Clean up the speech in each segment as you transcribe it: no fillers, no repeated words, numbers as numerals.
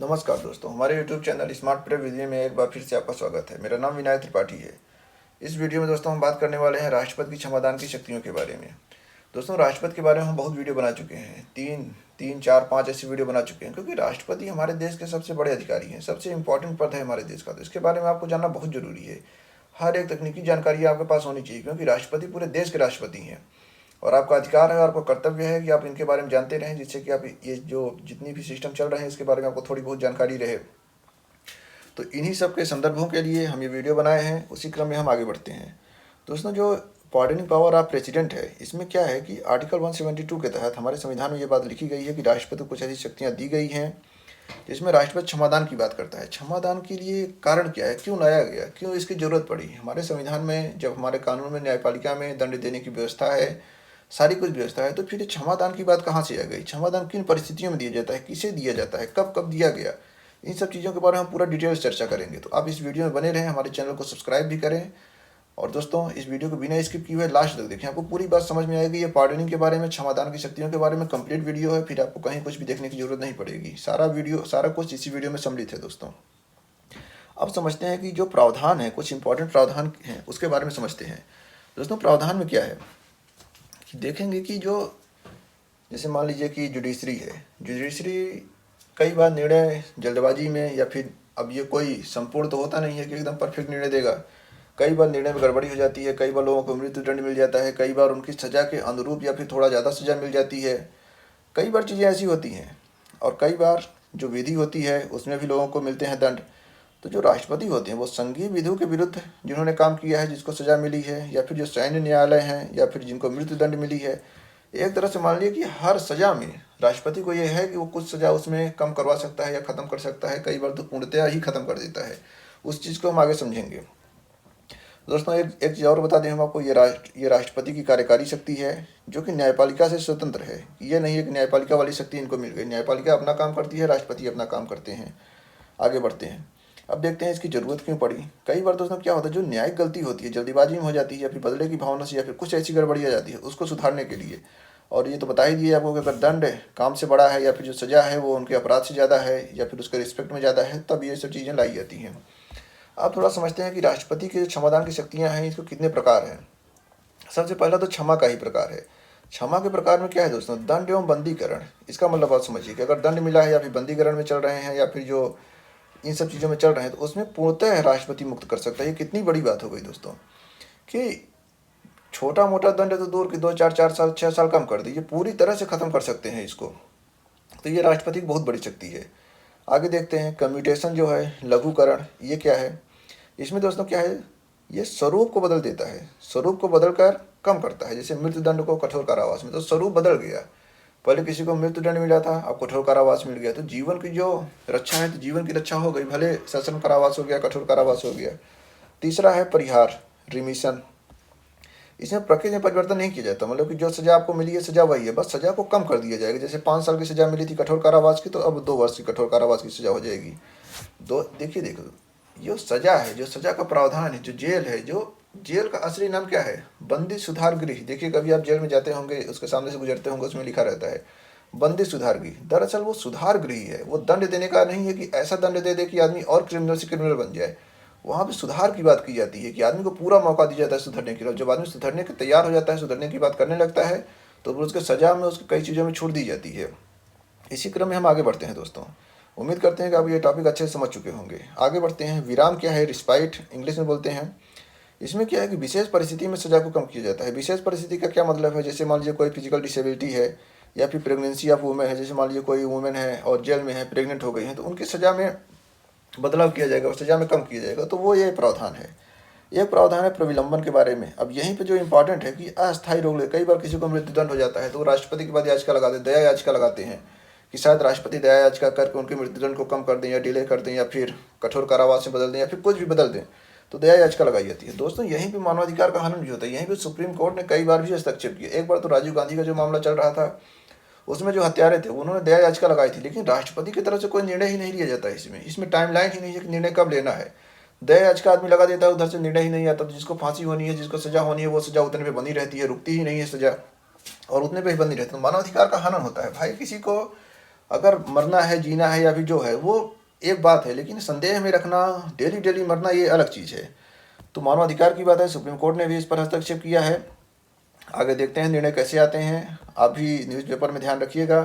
नमस्कार दोस्तों, हमारे YouTube चैनल स्मार्ट प्रे विजय में एक बार फिर से आपका स्वागत है। मेरा नाम विनायक त्रिपाठी है। इस वीडियो में दोस्तों हम बात करने वाले हैं राष्ट्रपति की क्षमादान की शक्तियों के बारे में। दोस्तों, राष्ट्रपति के बारे में हम बहुत वीडियो बना चुके हैं, तीन चार पाँच ऐसी वीडियो बना चुके हैं, क्योंकि राष्ट्रपति हमारे देश के सबसे बड़े अधिकारी हैं, सबसे इंपॉर्टेंट पद है हमारे देश का। तो इसके बारे में आपको जानना बहुत जरूरी है। हर एक तकनीकी जानकारी आपके पास होनी चाहिए, क्योंकि राष्ट्रपति पूरे देश के राष्ट्रपति हैं और आपका अधिकार है और आपका कर्तव्य है कि आप इनके बारे में जानते रहें, जिससे कि आप ये जो जितनी भी सिस्टम चल रहे हैं इसके बारे में आपको थोड़ी बहुत जानकारी रहे। तो इन्हीं सब के संदर्भों के लिए हम ये वीडियो बनाए हैं। उसी क्रम में हम आगे बढ़ते हैं। दोस्तों, जो पार्डनिंग पावर ऑफ प्रेसिडेंट है, इसमें क्या है कि आर्टिकल 172 के तहत हमारे संविधान में ये बात लिखी गई है कि राष्ट्रपति को कुछ ऐसी शक्तियाँ दी गई हैं जिसमें राष्ट्रपति क्षमादान की बात करता है। क्षमादान के लिए कारण क्या है, क्यों लाया गया, क्यों इसकी जरूरत पड़ी? हमारे संविधान में, जब हमारे कानून में न्यायपालिका में दंड देने की व्यवस्था है, सारी कुछ व्यवस्था है, तो फिर क्षमादान की बात कहाँ से आ गई? क्षमादान किन परिस्थितियों में दिया जाता है, किसे दिया जाता है, कब कब दिया गया? इन सब चीज़ों के बारे में हम पूरा डिटेल चर्चा करेंगे। तो आप इस वीडियो में बने रहें, हमारे चैनल को सब्सक्राइब भी करें और दोस्तों इस वीडियो को बिना स्किप किए हुए लास्ट तक देखें। आपको पूरी बात समझ में आएगी। ये पार्डनिंग के बारे में, क्षमादान की शक्तियों के बारे में कंप्लीट वीडियो है, फिर आपको कहीं कुछ भी देखने की जरूरत नहीं पड़ेगी। सारा कुछ इसी वीडियो में सम्मिलित है। दोस्तों, अब समझते हैं कि जो प्रावधान है, कुछ इंपॉर्टेंट प्रावधान हैं, उसके बारे में समझते हैं। दोस्तों, प्रावधान में क्या है कि देखेंगे कि जो, जैसे मान लीजिए कि जुडिशरी है, जुडिशरी कई बार निर्णय जल्दबाजी में, या फिर अब ये कोई संपूर्ण तो होता नहीं है कि एकदम परफेक्ट निर्णय देगा। कई बार निर्णय में गड़बड़ी हो जाती है, कई बार लोगों को मृत्युदंड मिल जाता है, कई बार उनकी सज़ा के अनुरूप या फिर थोड़ा ज़्यादा सज़ा मिल जाती है। कई बार चीज़ें ऐसी होती हैं और कई बार जो विधि होती है उसमें भी लोगों को मिलते हैं दंड। तो जो राष्ट्रपति होते हैं वो संघीय विधियों के विरुद्ध जिन्होंने काम किया है, जिसको सज़ा मिली है, या फिर जो सैन्य न्यायालय हैं, या फिर जिनको मृत्युदंड मिली है, एक तरह से मान लीजिए कि हर सज़ा में राष्ट्रपति को यह है कि वो कुछ सज़ा उसमें कम करवा सकता है या ख़त्म कर सकता है। कई बार तो पूर्णतया ही ख़त्म कर देता है। उस चीज़ को हम आगे समझेंगे। दोस्तों, एक चीज़ और बता दें हम आपको, ये राष्ट्रपति की कार्यकारी शक्ति है जो कि न्यायपालिका से स्वतंत्र है। ये नहीं है कि न्यायपालिका वाली शक्ति इनको मिल गई। न्यायपालिका अपना काम करती है, राष्ट्रपति अपना काम करते हैं। आगे बढ़ते हैं। अब देखते हैं इसकी ज़रूरत क्यों पड़ी। कई बार दोस्तों क्या होता है, जो न्यायिक गलती होती है, जल्दीबाजी में हो जाती है, या फिर बदले की भावना से, या फिर कुछ ऐसी गड़बड़ी आ जाती है, उसको सुधारने के लिए, और ये तो बता ही दिए आपको कि अगर दंड काम से बड़ा है या फिर जो सज़ा है वो उनके अपराध से ज़्यादा है या फिर उसके रिस्पेक्ट में ज़्यादा है, तब ये सब चीज़ें लाई जाती हैं। अब थोड़ा समझते हैं कि राष्ट्रपति के जो क्षमादान की शक्तियाँ हैं, इसको कितने प्रकार हैं। सबसे पहला तो क्षमा का ही प्रकार है। क्षमा के प्रकार में क्या है दोस्तों, दंड एवं बंदीकरण। इसका मतलब आप समझिए कि अगर दंड मिला है या फिर बंदीकरण में चल रहे हैं या फिर जो इन सब चीज़ों में चल रहे हैं, तो उसमें पूर्णतः राष्ट्रपति मुक्त कर सकता है। ये कितनी बड़ी बात हो गई दोस्तों कि छोटा मोटा दंड है तो दूर की 2 4 4 साल 6 साल कम कर दीजिए, पूरी तरह से ख़त्म कर सकते हैं इसको। तो ये राष्ट्रपति की बहुत बड़ी शक्ति है। आगे देखते हैं कम्यूटेशन जो है, लघुकरण। ये क्या है? इसमें दोस्तों क्या है, ये स्वरूप को बदल देता है, स्वरूप को बदल कर कम करता है। जैसे मृत्युदंड को कठोर कारावास में, तो स्वरूप बदल गया। पहले किसी को मृत्युदंड मिला था, अब कठोर कारावास मिल गया, तो जीवन की जो रक्षा है, तो जीवन की रक्षा हो गई, भले सश्रम कारावास हो गया, कठोर कारावास हो गया। तीसरा है परिहार, रिमिशन। इसमें प्रकृति में परिवर्तन नहीं किया जाता, मतलब कि जो सजा आपको मिली है सजा वही है, बस सजा को कम कर दिया जाएगा। जैसे 5 साल की सजा मिली थी कठोर कारावास की, तो अब 2 वर्ष की कठोर कारावास की सजा हो जाएगी। देखो, जो सजा है, जो सजा का प्रावधान है, जो जेल है, जो जेल का असली नाम क्या है, बंदी सुधार गृह। देखिए, कभी आप जेल में जाते होंगे, उसके सामने से गुजरते होंगे, उसमें लिखा रहता है बंदी सुधार गृह। दरअसल वो सुधार गृह है। वो दंड देने का नहीं है कि ऐसा दंड दे दे कि आदमी और क्रिमिनल से क्रिमिनल बन जाए। वहाँ पे सुधार की बात की जाती है कि आदमी को पूरा मौका दिया जाता है सुधरने के लिए। जब आदमी सुधरने के तैयार हो जाता है, सुधरने की बात करने लगता है, तो उसके सजा में उसकी कई चीज़ों में छूट दी जाती है। इसी क्रम में हम आगे बढ़ते हैं दोस्तों। उम्मीद करते हैं कि आप ये टॉपिक अच्छे से समझ चुके होंगे। आगे बढ़ते हैं। विराम क्या है? रिस्पाइट इंग्लिश में बोलते हैं। इसमें क्या है कि विशेष परिस्थिति में सजा को कम किया जाता है। विशेष परिस्थिति का क्या मतलब है? जैसे मान लीजिए कोई फिजिकल डिसेबिलिटी है या फिर प्रेगनेंसी ऑफ वुमेन है। जैसे मान लीजिए कोई वुमेन है और जेल में है, प्रेग्नेंट हो गई है, तो उनकी सज़ा में बदलाव किया जाएगा और सज़ा में कम किया जाएगा। तो वो ये प्रावधान है। एक प्रावधान है प्रविलंबन के बारे में। अब यहीं पे जो इंपॉर्टेंट है कि अस्थायी रोक ले। कई बार किसी को मृत्युदंड हो जाता है तो राष्ट्रपति के बाद याचिका लगाते हैं, दया याचिका लगाते हैं कि शायद राष्ट्रपति दया याचिका करके उनके मृत्युदंड को कम कर दें या डिले कर दें या फिर कठोर कारावास में बदल दें या फिर कुछ भी बदल दें, तो दया याचिका लगाई जाती है। दोस्तों, यहीं पे मानवाधिकार का हनन भी होता है। यहीं पे सुप्रीम कोर्ट ने कई बार भी हस्तक्षेप किया। एक बार तो राजीव गांधी का जो मामला चल रहा था, उसमें जो हत्यारे थे उन्होंने दया याचिका लगाई थी, लेकिन राष्ट्रपति की तरफ से कोई निर्णय ही नहीं लिया जाता है। इसमें टाइमलाइन ही नहीं है कि निर्णय कब लेना है। दया याचिका आदमी लगा देता है, उधर से निर्णय ही नहीं आता। तो जिसको फांसी होनी है, जिसको सजा होनी है, वो सजा उतने पे बनी रहती है, रुकती ही नहीं है सजा, और उतने पे ही बनी रहती है। तो मानवाधिकार का हनन होता है भाई। किसी को अगर मरना है, जीना है या फिर जो है वो एक बात है, लेकिन संदेह में रखना, डेली डेली मरना, ये अलग चीज़ है। तो मानवाधिकार की बात है, सुप्रीम कोर्ट ने भी इस पर हस्तक्षेप किया है। आगे देखते हैं निर्णय कैसे आते हैं। आप भी न्यूज़पेपर में ध्यान रखिएगा,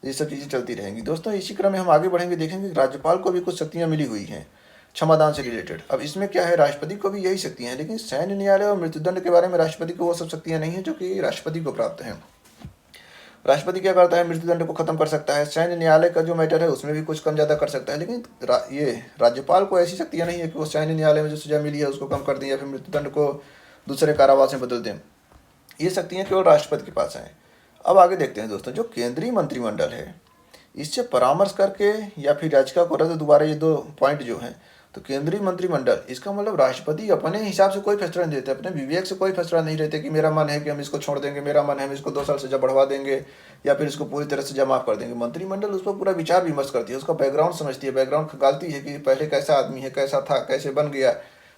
ये सब चीज़ें चलती रहेंगी। दोस्तों इसी क्रम में हम आगे बढ़ेंगे, देखेंगे कि राज्यपाल को भी कुछ शक्तियाँ मिली हुई हैं क्षमादान से रिलेटेड। अब इसमें क्या है, राष्ट्रपति को भी यही शक्तियाँ हैं, लेकिन सैन्य न्यायालय और मृत्युदंड के बारे में राष्ट्रपति को वो सब शक्तियाँ नहीं हैं जो कि राष्ट्रपति को प्राप्त हैं। राष्ट्रपति क्या करता है, मृत्युदंड को खत्म कर सकता है, सैन्य न्यायालय का जो मैटर है उसमें भी कुछ कम ज़्यादा कर सकता है, लेकिन ये राज्यपाल को ऐसी शक्तियाँ नहीं है कि वो सैन्य न्यायालय में जो सज़ा मिली है उसको कम कर दें या फिर मृत्युदंड को दूसरे कारावास में बदल दें। ये शक्तियाँ केवल राष्ट्रपति के पास हैं। अब आगे देखते हैं दोस्तों, जो केंद्रीय मंत्रिमंडल है इससे परामर्श करके या फिर याचिका को रद्द, दोबारा ये दो पॉइंट जो हैं, तो केंद्रीय मंत्रिमंडल इसका मतलब राष्ट्रपति अपने हिसाब से कोई फैसला नहीं देते, अपने विवेक से कोई फैसला नहीं लेते कि मेरा मन है कि हम इसको छोड़ देंगे, मेरा मन है हम इसको 2 साल सजा बढ़वा देंगे या फिर इसको पूरी तरह सजा माफ़ कर देंगे। मंत्रिमंडल उस पर पूरा विचार विमर्श करती है, उसका बैकग्राउंड समझती है, बैकग्राउंड खंगालती है कि पहले कैसा आदमी है, कैसा था, कैसे बन गया,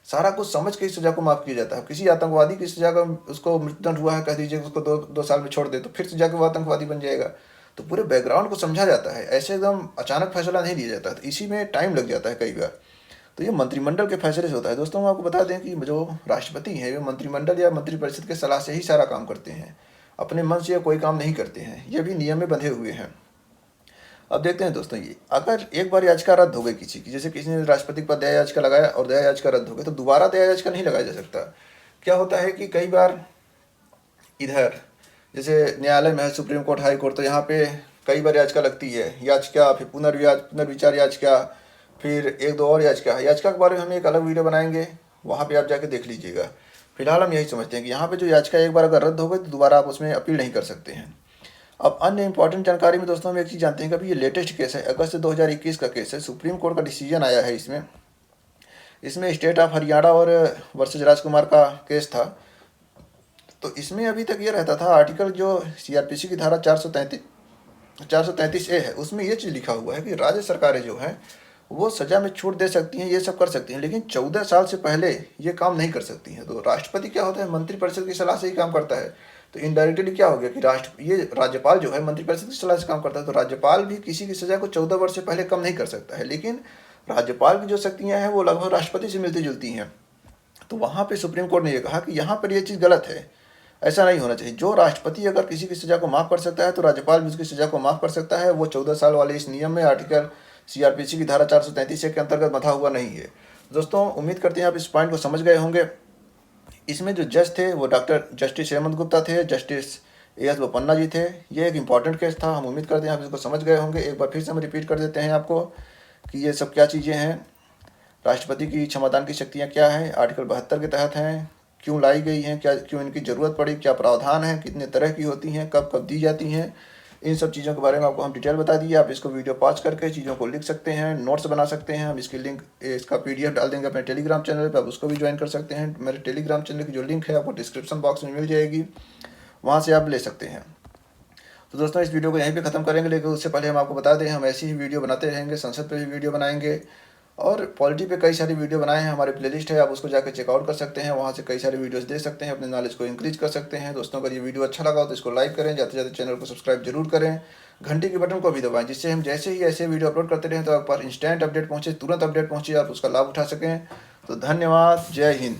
सारा कुछ समझ के इस सज़ा को माफ़ किया जाता है। किसी आतंकवादी की सज़ा का उसको मृत्युदंड हुआ है, कह दीजिए उसको 2 साल में छोड़ दे, तो फिर से जाकर वो आतंकवादी बन जाएगा। तो पूरे बैकग्राउंड को समझा जाता है, ऐसे एकदम अचानक फैसला नहीं लिया जाता, तो इसी में टाइम लग जाता है कई बार। तो ये मंत्रिमंडल के फैसले से होता है। दोस्तों हम आपको बता दें कि जो राष्ट्रपति हैं वे मंत्रिमंडल या मंत्रिपरिषद के सलाह से ही सारा काम करते हैं, अपने मन से कोई काम नहीं करते हैं, ये भी नियम में बंधे हुए हैं। अब देखते हैं दोस्तों, ये अगर एक बार याचिका रद्द हो गई किसी की, जैसे किसी ने राष्ट्रपति पर दया याचिका लगाया और दया याचिका रद्द हो गई, तो दोबारा दया याचिका नहीं लगाया जा सकता। क्या होता है कि कई बार इधर जैसे न्यायालय में है, सुप्रीम कोर्ट, हाई कोर्ट, तो यहाँ पे कई बार याचिका लगती है, याचिका, फिर पुनर्विचार याचिका, फिर 1-2 और याचिका है। याचिका के बारे में हम एक अलग वीडियो बनाएंगे, वहाँ पे आप जाके देख लीजिएगा। फिलहाल हम यही समझते हैं कि यहाँ पे जो याचिका एक बार अगर रद्द हो गई तो दोबारा आप उसमें अपील नहीं कर सकते हैं। अब अन्य इंपॉर्टेंट जानकारी में दोस्तों हम एक चीज़ जानते हैं कि अभी ये लेटेस्ट केस है, अगस्त 2021 का केस है, सुप्रीम कोर्ट का डिसीजन आया है इसमें स्टेट ऑफ हरियाणा और वर्सेज राजकुमार का केस था। तो इसमें अभी तक ये रहता था, आर्टिकल जो CRPC की धारा 433A है उसमें ये चीज़ लिखा हुआ है कि राज्य सरकारें जो हैं वो सज़ा में छूट दे सकती हैं, ये सब कर सकती हैं, लेकिन 14 साल से पहले ये काम नहीं कर सकती हैं। तो राष्ट्रपति क्या होता है, मंत्रिपरिषद की सलाह से ही काम करता है। तो इनडायरेक्टली क्या हो गया कि ये राज्यपाल जो है मंत्रिपरिषद की सलाह से काम करता है, तो राज्यपाल भी किसी की सज़ा को 14 वर्ष से पहले कम नहीं कर सकता है, लेकिन राज्यपाल की जो शक्तियाँ हैं वो लगभग राष्ट्रपति से मिलती जुलती हैं। तो वहाँ पर सुप्रीम कोर्ट ने यह कहा कि यहाँ पर ये चीज़ गलत है, ऐसा नहीं होना चाहिए। जो राष्ट्रपति अगर किसी की सज़ा को माफ़ कर सकता है तो राज्यपाल भी उसकी सज़ा को माफ़ कर सकता है। वो 14 साल वाले इस नियम में आर्टिकल CRPC की धारा 433 के अंतर्गत बंधा हुआ नहीं है। दोस्तों उम्मीद करते हैं आप इस पॉइंट को समझ गए होंगे। इसमें जो जज थे वो डॉक्टर जस्टिस हेमंत गुप्ता थे, जस्टिस AS बोपन्ना जी थे। ये एक इंपॉर्टेंट केस था, हम उम्मीद करते हैं आप इसको समझ गए होंगे। एक बार फिर से हम रिपीट कर देते हैं आपको कि ये सब क्या चीज़ें हैं, राष्ट्रपति की क्षमादान की शक्तियाँ क्या हैं, आर्टिकल 72 के तहत हैं, क्यों लाई गई हैं, क्यों इनकी ज़रूरत पड़ी, क्या प्रावधान है, कितने तरह की होती हैं, कब कब दी जाती हैं, इन सब चीज़ों के बारे में आपको हम डिटेल बता दिए। आप इसको वीडियो पॉज करके चीज़ों को लिख सकते हैं, नोट्स बना सकते हैं। हम इसकी लिंक, इसका PDF डाल देंगे अपने टेलीग्राम चैनल पर, आप उसको भी ज्वाइन कर सकते हैं। मेरे टेलीग्राम चैनल की जो लिंक है आपको डिस्क्रिप्शन बॉक्स में मिल जाएगी, वहाँ से आप ले सकते हैं। तो दोस्तों इस वीडियो को यहीं पे ख़त्म करेंगे, लेकिन उससे पहले हम आपको बता दें हम ऐसी ही वीडियो बनाते रहेंगे, संसद पे भी वीडियो बनाएंगे और पॉलिटी पे कई सारी वीडियो बनाए हैं, हमारे प्लेलिस्ट है, आप उसको जाकर चेकआउट कर सकते हैं, वहाँ से कई सारी वीडियोस देख सकते हैं, अपने नॉलेज को इंक्रीज कर सकते हैं। दोस्तों अगर ये वीडियो अच्छा लगा हो तो इसको लाइक करें, जाते जाते चैनल को सब्सक्राइब जरूर करें, घंटी के बटन को भी दबाएं, जिससे हम जैसे ही ऐसे वीडियो अपलोड करते रहें तो आप पर इंस्टेंट अपडेट पहुँचे, तुरंत अपडेट पहुँचे, आप उसका लाभ उठा सकें। तो धन्यवाद, जय हिंद।